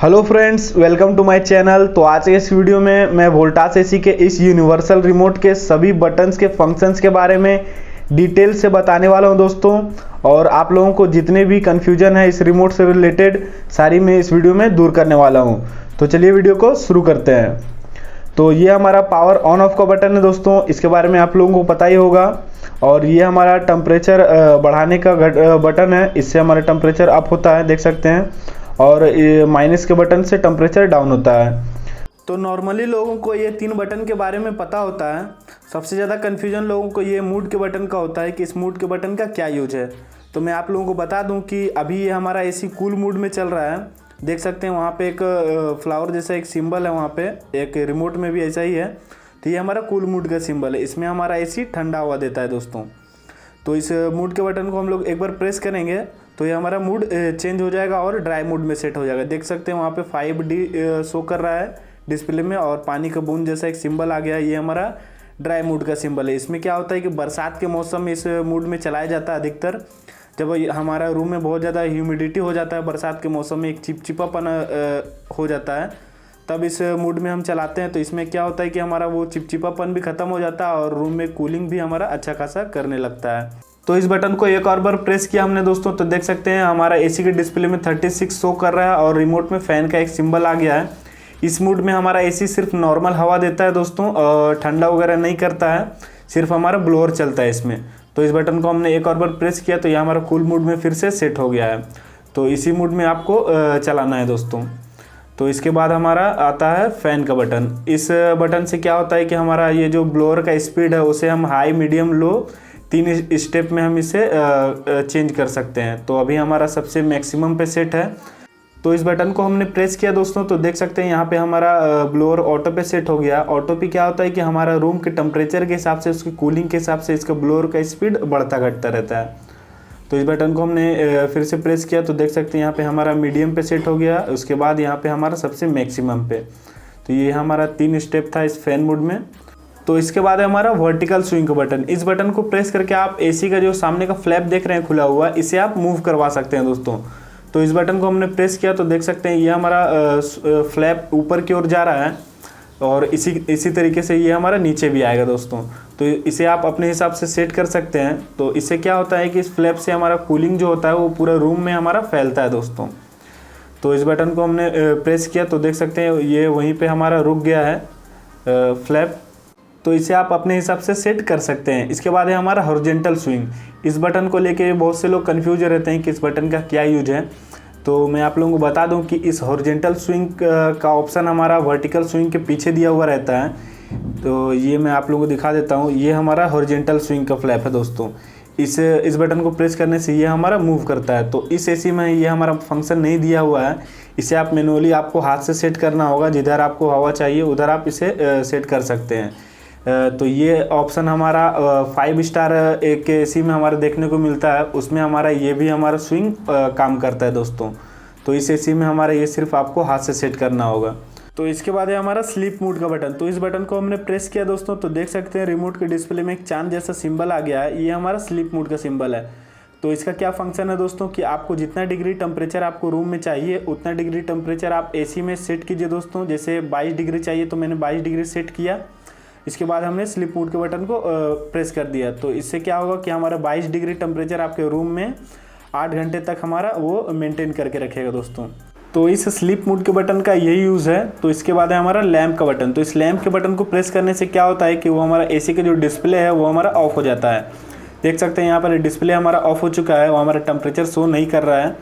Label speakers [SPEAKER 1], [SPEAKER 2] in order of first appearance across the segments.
[SPEAKER 1] Hello friends, welcome to my channel. तो आज के इस वीडियो में मैं वोल्टास एसी के इस यूनिवर्सल रिमोट के सभी बटन्स के फंक्शंस के बारे में डिटेल से बताने वाला हूं दोस्तों। और आप लोगों को जितने भी कन्फ्यूजन है इस रिमोट से रिलेटेड सारी मैं इस वीडियो में दूर करने वाला हूं। तो चलिए वीडियो को शुरू करते हैं। तो ये हमारा पावर ऑन ऑफ का बटन है दोस्तों, इसके बारे में आप लोगों को पता ही होगा। और ये हमारा टेम्परेचर बढ़ाने का बटन है, इससे हमारा टेम्परेचर अप होता है, देख सकते हैं। और माइनस के बटन से टेम्परेचर डाउन होता है। तो नॉर्मली लोगों को ये तीन बटन के बारे में पता होता है। सबसे ज़्यादा कन्फ्यूजन लोगों को ये मूड के बटन का होता है कि इस मूड के बटन का क्या यूज है। तो मैं आप लोगों को बता दूं कि अभी ये हमारा एसी कूल मूड में चल रहा है। देख सकते हैं वहाँ पे एक फ्लावर जैसा एक सिंबल है, वहाँ पे एक रिमोट में भी ऐसा ही है। तो ये हमारा कूल मूड का सिंबल है, इसमें हमारा एसी ठंडा हवा देता है दोस्तों। तो इस मूड के बटन को हम लोग एक बार प्रेस करेंगे तो ये हमारा मूड चेंज हो जाएगा और ड्राई मूड में सेट हो जाएगा। देख सकते हैं वहाँ पे 5D शो कर रहा है डिस्प्ले में और पानी का बूंद जैसा एक सिंबल आ गया। ये हमारा ड्राई मूड का सिंबल है। इसमें क्या होता है कि बरसात के मौसम में इस मूड में चलाया जाता है अधिकतर। जब हमारा रूम में बहुत ज़्यादा ह्यूमिडिटी हो जाता है, बरसात के मौसम में एक चिपचिपापन हो जाता है, तब इस मूड में हम चलाते हैं। तो इसमें क्या होता है कि हमारा वो चिपचिपापन भी ख़त्म हो जाता है और रूम में कूलिंग भी हमारा अच्छा खासा करने लगता है। तो इस बटन को एक और बार प्रेस किया हमने दोस्तों, तो देख सकते हैं हमारा एसी के डिस्प्ले में 36 शो कर रहा है और रिमोट में फ़ैन का एक सिंबल आ गया है। इस मूड में हमारा एसी सिर्फ नॉर्मल हवा देता है दोस्तों, ठंडा वगैरह नहीं करता है, सिर्फ हमारा ब्लोअर चलता है इसमें। तो इस बटन को हमने एक और बार प्रेस किया तो यह हमारा कूल मूड में फिर से सेट हो गया है। तो इसी मूड में आपको चलाना है दोस्तों। तो इसके बाद हमारा आता है फ़ैन का बटन। इस बटन से क्या होता है कि हमारा ये जो ब्लोअर का स्पीड है उसे हम हाई, मीडियम, लो 3 स्टेप में हम इसे चेंज कर सकते हैं। तो अभी हमारा सबसे मैक्सिमम पे सेट है। तो इस बटन को हमने प्रेस किया दोस्तों, तो देख सकते हैं यहाँ पे हमारा ब्लोअर ऑटो पे सेट हो गया। ऑटो पे क्या होता है कि हमारा रूम के टेम्परेचर के हिसाब से, उसकी कूलिंग के हिसाब से इसका ब्लोअर का स्पीड बढ़ता घटता रहता है। तो इस बटन को हमने फिर से प्रेस किया तो देख सकते हैं यहाँ पे हमारा मीडियम पे सेट हो गया। उसके बाद यहाँ पे हमारा सबसे मैक्सिमम पे। तो ये हमारा 3 स्टेप था इस फैन मोड में। तो इसके बाद है हमारा वर्टिकल स्विंग का बटन। इस बटन को प्रेस करके आप एसी का जो सामने का फ्लैप देख रहे हैं खुला हुआ, इसे आप मूव करवा सकते हैं दोस्तों। तो इस बटन को हमने प्रेस किया तो देख सकते हैं ये हमारा फ्लैप ऊपर की ओर जा रहा है और इसी तरीके से ये हमारा नीचे भी आएगा दोस्तों। तो इसे आप अपने हिसाब से सेट कर सकते हैं। तो इससे क्या होता है कि इस फ्लैप से हमारा कूलिंग जो होता है वो पूरा रूम में हमारा फैलता है दोस्तों। तो इस बटन को हमने प्रेस किया तो देख सकते हैं ये वहीं पे हमारा रुक गया है फ्लैप। तो इसे आप अपने हिसाब से सेट कर सकते हैं। इसके बाद है हमारा हॉरिजॉन्टल स्विंग। इस बटन को लेके बहुत से लोग कन्फ्यूज रहते हैं कि इस बटन का क्या यूज है। तो मैं आप लोगों को बता दूं कि इस हॉरिजॉन्टल स्विंग का ऑप्शन हमारा वर्टिकल स्विंग के पीछे दिया हुआ रहता है। तो ये मैं आप लोगों को दिखा देता हूँ। ये हमारा हॉरिजॉन्टल स्विंग का फ्लैप है दोस्तों। इस बटन को प्रेस करने से ये हमारा मूव करता है। तो इस एसी में ये हमारा फंक्शन नहीं दिया हुआ है। इसे आप मैनुअली आपको हाथ से सेट करना होगा। जिधर आपको हवा चाहिए उधर आप इसे सेट कर सकते हैं। तो ये ऑप्शन हमारा 5 स्टार एक एसी में हमारा देखने को मिलता है, उसमें हमारा ये भी हमारा स्विंग काम करता है दोस्तों। तो इस एसी में हमारा ये सिर्फ आपको हाथ से सेट करना होगा। तो इसके बाद है हमारा स्लीप मोड का बटन। तो इस बटन को हमने प्रेस किया दोस्तों तो देख सकते हैं रिमोट के डिस्प्ले में एक चांद जैसा सिंबल आ गया है। ये हमारा स्लीप मोड का सिंबल है। तो इसका क्या फंक्शन है दोस्तों कि आपको जितना डिग्री टेम्परेचर आपको रूम में चाहिए उतना डिग्री टेम्परेचर आप एसी में सेट कीजिए दोस्तों। जैसे 22 डिग्री चाहिए तो मैंने 22 डिग्री सेट किया। इसके बाद हमने स्लीप मोड के बटन को प्रेस कर दिया। तो इससे क्या होगा कि हमारा 22 डिग्री टेम्परेचर आपके रूम में 8 घंटे तक हमारा वो मेंटेन करके रखेगा दोस्तों। तो इस स्लीप मोड के बटन का यही यूज़ है। तो इसके बाद है हमारा लैंप का बटन। तो इस लैंप के बटन को प्रेस करने से क्या होता है कि वो हमारा एसी का जो डिस्प्ले है वो हमारा ऑफ हो जाता है। देख सकते हैं यहाँ पर डिस्प्ले हमारा ऑफ हो चुका है, वो हमारा टेम्परेचर शो नहीं कर रहा है।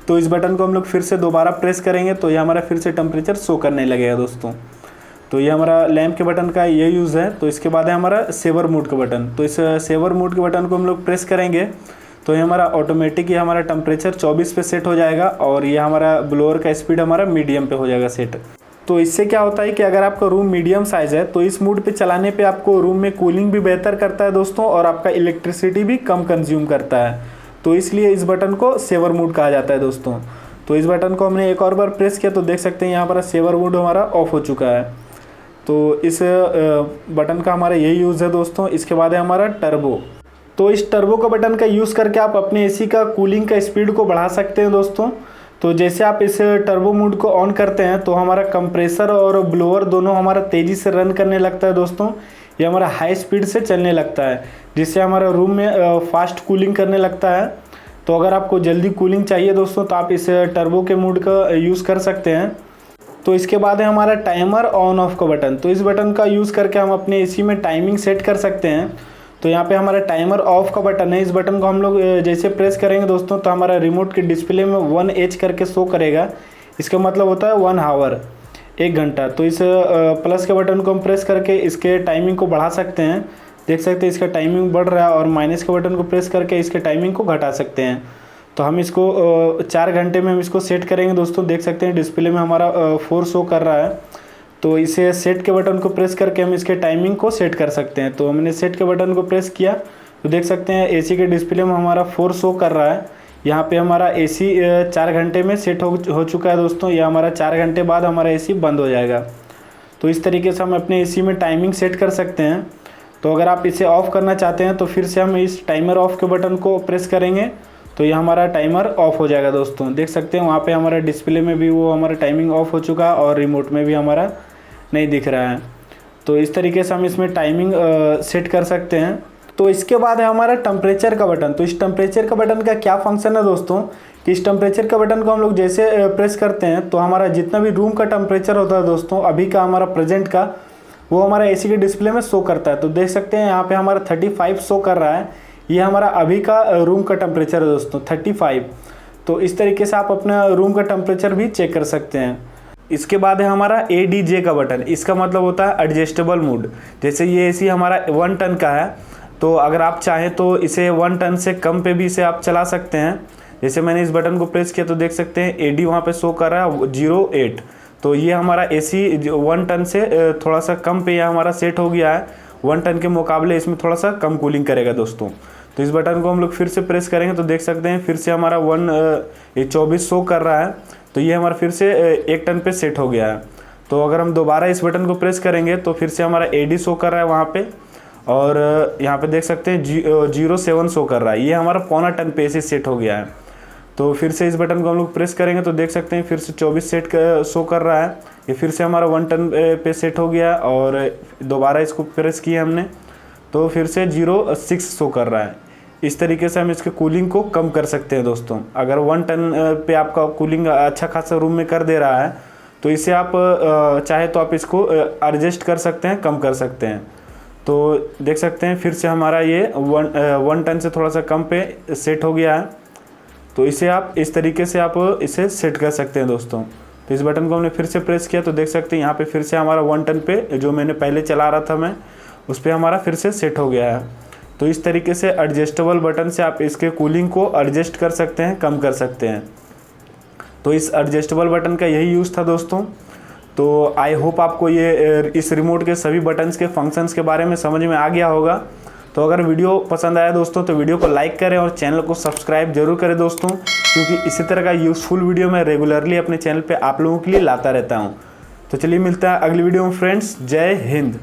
[SPEAKER 1] तो इस बटन को हम लोग फिर से दोबारा प्रेस करेंगे तो ये हमारा फिर से टेम्परेचर शो करने लगेगा दोस्तों। तो ये हमारा लैंप के बटन का ये यूज़ है। तो इसके बाद है हमारा सेवर मोड का बटन। तो इस सेवर मोड के बटन को हम लोग प्रेस करेंगे तो ये हमारा ऑटोमेटिक ये हमारा टेम्परेचर 24 पे सेट हो जाएगा और ये हमारा ब्लोअर का स्पीड हमारा मीडियम पे हो जाएगा सेट। तो इससे क्या होता है कि अगर आपका रूम मीडियम साइज़ है तो इस मोड पे चलाने पे आपको रूम में कूलिंग भी बेहतर करता है दोस्तों और आपका इलेक्ट्रिसिटी भी कम कंज्यूम करता है। तो इसलिए इस बटन को सेवर मोड कहा जाता है दोस्तों। तो इस बटन को हमने एक और बार प्रेस किया तो देख सकते हैं यहाँ पर सेवर मोड हमारा ऑफ हो चुका है। तो इस बटन का हमारा यही यूज़ है दोस्तों। इसके बाद है हमारा टर्बो। तो इस टर्बो का बटन का यूज़ करके आप अपने एसी का कूलिंग का स्पीड को बढ़ा सकते हैं दोस्तों। तो जैसे आप इस टर्बो मोड को ऑन करते हैं तो हमारा कंप्रेसर और ब्लोअर दोनों हमारा तेज़ी से रन करने लगता है दोस्तों। ये हमारा हाई स्पीड से चलने लगता है, जिससे हमारा रूम में फास्ट कूलिंग करने लगता है। तो अगर आपको जल्दी कूलिंग चाहिए दोस्तों तो आप इस टर्बो के मोड का यूज़ कर सकते हैं। तो इसके बाद है हमारा टाइमर ऑन ऑफ का बटन। तो इस बटन का यूज़ करके हम अपने एसी में टाइमिंग सेट कर सकते हैं। तो यहाँ पे हमारा टाइमर ऑफ का बटन है, इस बटन को हम लोग जैसे प्रेस करेंगे दोस्तों तो हमारा रिमोट के डिस्प्ले में 1H करके शो करेगा। इसका मतलब होता है 1 आवर, 1 घंटा। तो इस प्लस के बटन को हम प्रेस करके इसके टाइमिंग को बढ़ा सकते हैं। देख सकते हैं इसका टाइमिंग बढ़ रहा है, और माइनस के बटन को प्रेस करके इसके टाइमिंग को घटा सकते हैं। तो हम इसको 4 घंटे में हम इसको सेट करेंगे दोस्तों। देख सकते हैं डिस्प्ले में हमारा 4 शो कर रहा है। तो इसे सेट के बटन को प्रेस करके हम इसके टाइमिंग को सेट कर सकते हैं। तो हमने सेट के बटन को प्रेस किया तो देख सकते हैं एसी के डिस्प्ले में हमारा 4 शो कर रहा है। यहाँ पे हमारा एसी 4 घंटे में सेट हो चुका है दोस्तों। यह हमारा 4 घंटे बाद हमारा एसी बंद हो जाएगा। तो इस तरीके से हम अपने एसी में टाइमिंग सेट कर सकते हैं। तो अगर आप इसे ऑफ़ करना चाहते हैं तो फिर से हम इस टाइमर ऑफ के बटन को प्रेस करेंगे तो ये हमारा टाइमर ऑफ हो जाएगा दोस्तों। देख सकते हैं वहाँ पे हमारा डिस्प्ले में भी वो हमारा टाइमिंग ऑफ हो चुका है और रिमोट में भी हमारा नहीं दिख रहा है। तो इस तरीके से हम इसमें टाइमिंग सेट कर सकते हैं। तो इसके बाद है हमारा टेम्परेचर का बटन। तो इस टेम्परेचर का बटन का क्या फंक्शन है दोस्तों कि इस टेम्परेचर का बटन को हम लोग जैसे प्रेस करते हैं तो हमारा जितना भी रूम का टेम्परेचर होता है दोस्तों, अभी का हमारा प्रेजेंट का, वो हमारा एसी के डिस्प्ले में शो करता है। तो देख सकते हैं यहाँ पे हमारा 35 शो कर रहा है। ये हमारा अभी का रूम का टेम्परेचर है दोस्तों, 35। तो इस तरीके से आप अपना रूम का टेम्परेचर भी चेक कर सकते हैं। इसके बाद है हमारा ADJ का बटन। इसका मतलब होता है एडजस्टेबल मोड। जैसे ये एसी हमारा 1 टन का है, तो अगर आप चाहें तो इसे 1 टन से कम पे भी इसे आप चला सकते हैं। जैसे मैंने इस बटन को प्रेस किया तो देख सकते हैं AD वहाँ पे शो कर रहा है 08। तो ये हमारा एसी 1 टन से थोड़ा सा कम पे यह हमारा सेट हो गया है। 1 टन के मुकाबले इसमें थोड़ा सा कम कूलिंग करेगा दोस्तों। तो इस बटन को हम लोग फिर से प्रेस करेंगे तो देख सकते हैं फिर से हमारा 24 शो कर रहा है। तो ये हमारा फिर से 1 टन पे सेट हो गया है। तो अगर हम दोबारा इस बटन को प्रेस करेंगे तो फिर से हमारा AD शो कर रहा है वहाँ पे, और यहाँ पे देख सकते हैं 07 शो कर रहा है। ये हमारा 1.25 टन पे एसी सेट हो गया है। तो फिर से इस बटन को हम लोग प्रेस करेंगे तो देख सकते हैं फिर से 24 सेट शो कर रहा है। ये फिर से हमारा 1 टन पे सेट हो गया, और दोबारा इसको प्रेस किया हमने तो फिर से 06 शो कर रहा है। इस तरीके से हम इसके कूलिंग को कम कर सकते हैं दोस्तों। अगर 1 टन पे आपका कूलिंग अच्छा खासा रूम में कर दे रहा है तो इसे आप चाहे तो आप इसको एडजस्ट कर सकते हैं, कम कर सकते हैं। तो देख सकते हैं फिर से हमारा ये 1 टन से थोड़ा सा कम पे सेट हो गया है। तो इसे आप इस तरीके से आप इसे सेट कर सकते हैं दोस्तों। तो इस बटन को हमने फिर से प्रेस किया तो देख सकते हैं यहाँ पे फिर से हमारा 1 टन पे जो मैंने पहले चला रहा था मैं, उस पर हमारा फिर से सेट हो गया है। तो इस तरीके से एडजस्टेबल बटन से आप इसके कूलिंग को एडजस्ट कर सकते हैं, कम कर सकते हैं। तो इस एडजस्टेबल बटन का यही यूज़ था दोस्तों। तो आई होप आपको ये इस रिमोट के सभी बटन्स के फंक्शंस के बारे में समझ में आ गया होगा। तो अगर वीडियो पसंद आया दोस्तों तो वीडियो को लाइक करें और चैनल को सब्सक्राइब जरूर करें दोस्तों, क्योंकि इसी तरह का यूज़फुल वीडियो मैं रेगुलरली अपने चैनल पे आप लोगों के लिए लाता रहता हूँ। तो चलिए मिलता है अगली वीडियो में फ्रेंड्स। जय हिंद।